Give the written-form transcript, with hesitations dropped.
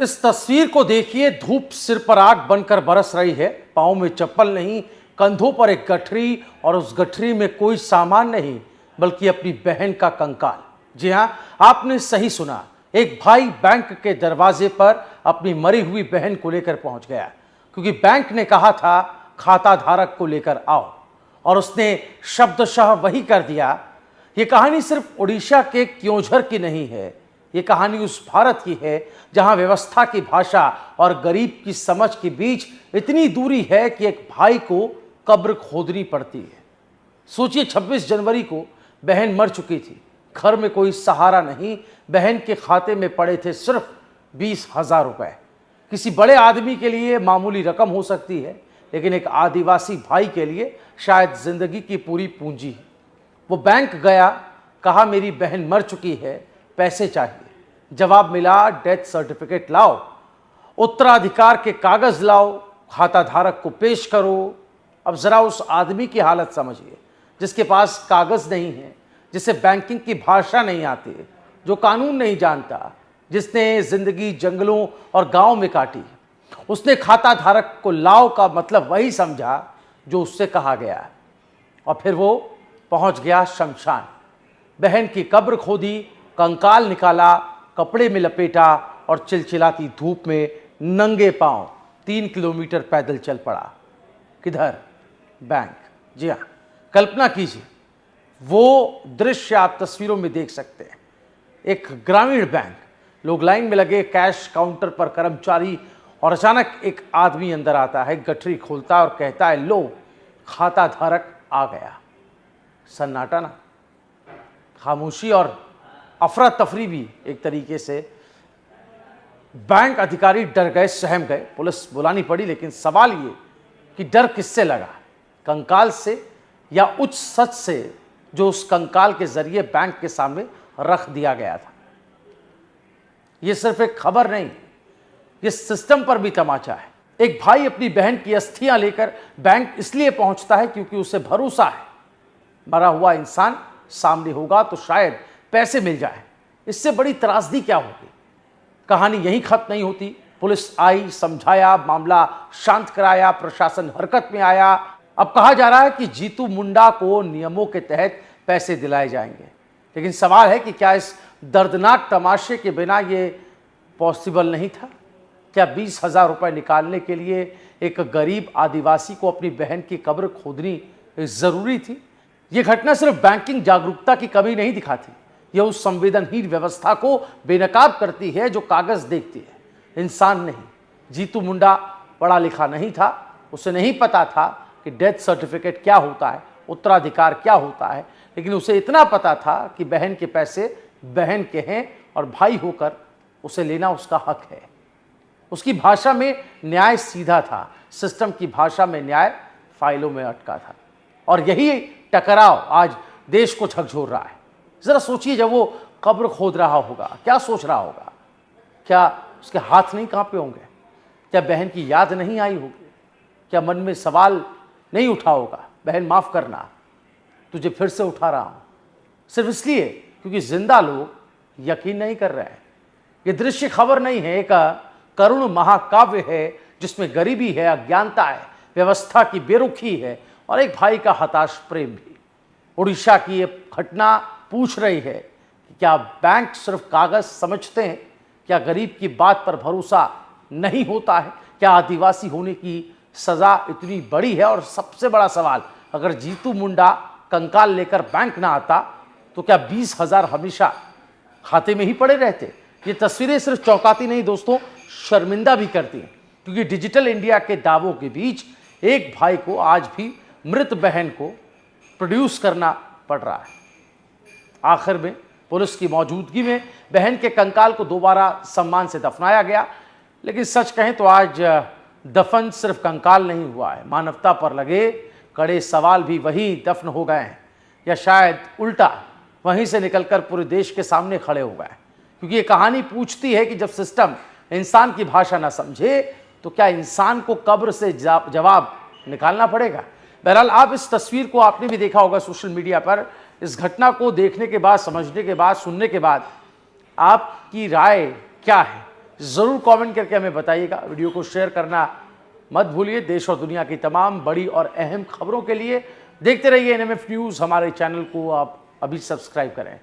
इस तस्वीर को देखिए। धूप सिर पर आग बनकर बरस रही है। पाँव में चप्पल नहीं, कंधों पर एक गठरी, और उस गठरी में कोई सामान नहीं बल्कि अपनी बहन का कंकाल। जी हां, आपने सही सुना। एक भाई बैंक के दरवाजे पर अपनी मरी हुई बहन को लेकर पहुंच गया, क्योंकि बैंक ने कहा था खाता धारक को लेकर आओ, और उसने शब्दशः वही कर दिया। यह कहानी सिर्फ उड़ीसा के क्योंझर की नहीं है, ये कहानी उस भारत की है जहां व्यवस्था की भाषा और गरीब की समझ के बीच इतनी दूरी है कि एक भाई को कब्र खोदनी पड़ती है। सोचिए, 26 जनवरी को बहन मर चुकी थी, घर में कोई सहारा नहीं, बहन के खाते में पड़े थे सिर्फ 20,000 रुपए। किसी बड़े आदमी के लिए मामूली रकम हो सकती है, लेकिन एक आदिवासी भाई के लिए शायद जिंदगी की पूरी पूंजी है। वो बैंक गया, कहा मेरी बहन मर चुकी है, पैसे चाहिए। जवाब मिला डेथ सर्टिफिकेट लाओ, उत्तराधिकार के कागज लाओ, खाता धारक को पेश करो। अब जरा उस आदमी की हालत समझिए, जिसके पास कागज नहीं है, जिसे बैंकिंग की भाषा नहीं आती, जो कानून नहीं जानता, जिसने जिंदगी जंगलों और गांव में काटी। उसने खाता धारक को लाओ का मतलब वही समझा जो उससे कहा गया, और फिर वो पहुंच गया शमशान। बहन की कब्र खोदी, कंकाल निकाला, कपड़े में लपेटा, और चिलचिलाती धूप में नंगे पांव 3 किलोमीटर पैदल चल पड़ा। किधर? बैंक। जी हाँ, कल्पना कीजिए, वो दृश्य आप तस्वीरों में देख सकते हैं। एक ग्रामीण बैंक, लोग लाइन में लगे, कैश काउंटर पर कर्मचारी, और अचानक एक आदमी अंदर आता है, गठरी खोलता है और कहता है, लो खाता धारक आ गया। सन्नाटा ना, खामोशी और अफरा तफरी भी एक तरीके से। बैंक अधिकारी डर गए, सहम गए, पुलिस बुलानी पड़ी। लेकिन सवाल ये कि डर किससे लगा, कंकाल से या उच्च सच से जो उस कंकाल के जरिए बैंक के सामने रख दिया गया था। यह सिर्फ एक खबर नहीं, यह सिस्टम पर भी तमाचा है। एक भाई अपनी बहन की अस्थियां लेकर बैंक इसलिए पहुंचता है क्योंकि उसे भरोसा है मरा हुआ इंसान सामने होगा तो शायद पैसे मिल जाए। इससे बड़ी त्रासदी क्या होगी? कहानी यहीं खत्म नहीं होती। पुलिस आई, समझाया, मामला शांत कराया, प्रशासन हरकत में आया। अब कहा जा रहा है कि जीतू मुंडा को नियमों के तहत पैसे दिलाए जाएंगे। लेकिन सवाल है कि क्या इस दर्दनाक तमाशे के बिना ये पॉसिबल नहीं था? क्या 20,000 रुपए निकालने के लिए एक गरीब आदिवासी को अपनी बहन की कब्र खोदनी जरूरी थी? यह घटना सिर्फ बैंकिंग जागरूकता की कमी नहीं दिखाती, यह उस संवेदनहीन व्यवस्था को बेनकाब करती है जो कागज देखती है, इंसान नहीं। जीतू मुंडा पढ़ा लिखा नहीं था, उसे नहीं पता था कि डेथ सर्टिफिकेट क्या होता है, उत्तराधिकार क्या होता है, लेकिन उसे इतना पता था कि बहन के पैसे बहन के हैं और भाई होकर उसे लेना उसका हक है। उसकी भाषा में न्याय सीधा था, सिस्टम की भाषा में न्याय फाइलों में अटका था। और यही टकराव आज देश को झकझोर रहा है। जरा सोचिए, जब वो कब्र खोद रहा होगा, क्या सोच रहा होगा? क्या उसके हाथ नहीं कांपे होंगे? क्या बहन की याद नहीं आई होगी? क्या मन में सवाल नहीं उठा होगा, बहन माफ करना, तुझे फिर से उठा रहा हूं, सिर्फ इसलिए क्योंकि जिंदा लोग यकीन नहीं कर रहे हैं। ये दृश्य खबर नहीं है, एक करुण महाकाव्य है जिसमें गरीबी है, अज्ञानता है, व्यवस्था की बेरुखी है और एक भाई का हताश प्रेम भी। उड़ीसा की ये घटना पूछ रही है कि क्या बैंक सिर्फ कागज समझते हैं? क्या गरीब की बात पर भरोसा नहीं होता है? क्या आदिवासी होने की सजा इतनी बड़ी है? और सबसे बड़ा सवाल, अगर जीतू मुंडा कंकाल लेकर बैंक ना आता तो क्या 20,000 हमेशा खाते में ही पड़े रहते? ये तस्वीरें सिर्फ चौंकाती नहीं दोस्तों, शर्मिंदा भी करती हैं, क्योंकि डिजिटल इंडिया के दावों के बीच एक भाई को आज भी मृत बहन को प्रोड्यूस करना पड़ रहा है। आखिर में पुलिस की मौजूदगी में बहन के कंकाल को दोबारा सम्मान से दफनाया गया। लेकिन सच कहें तो आज दफन सिर्फ कंकाल नहीं हुआ है, मानवता पर लगे कड़े सवाल भी वही दफन हो गए हैं, या शायद उल्टा वहीं से निकलकर पूरे देश के सामने खड़े हो गए। क्योंकि ये कहानी पूछती है कि जब सिस्टम इंसान की भाषा ना समझे तो क्या इंसान को कब्र से जवाब निकालना पड़ेगा? बहरहाल, आप इस तस्वीर को आपने भी देखा होगा सोशल मीडिया पर। इस घटना को देखने के बाद, समझने के बाद, सुनने के बाद आपकी राय क्या है? जरूर कमेंट करके हमें बताइएगा। वीडियो को शेयर करना मत भूलिए। देश और दुनिया की तमाम बड़ी और अहम खबरों के लिए देखते रहिए एनएमएफ न्यूज़। हमारे चैनल को आप अभी सब्सक्राइब करें।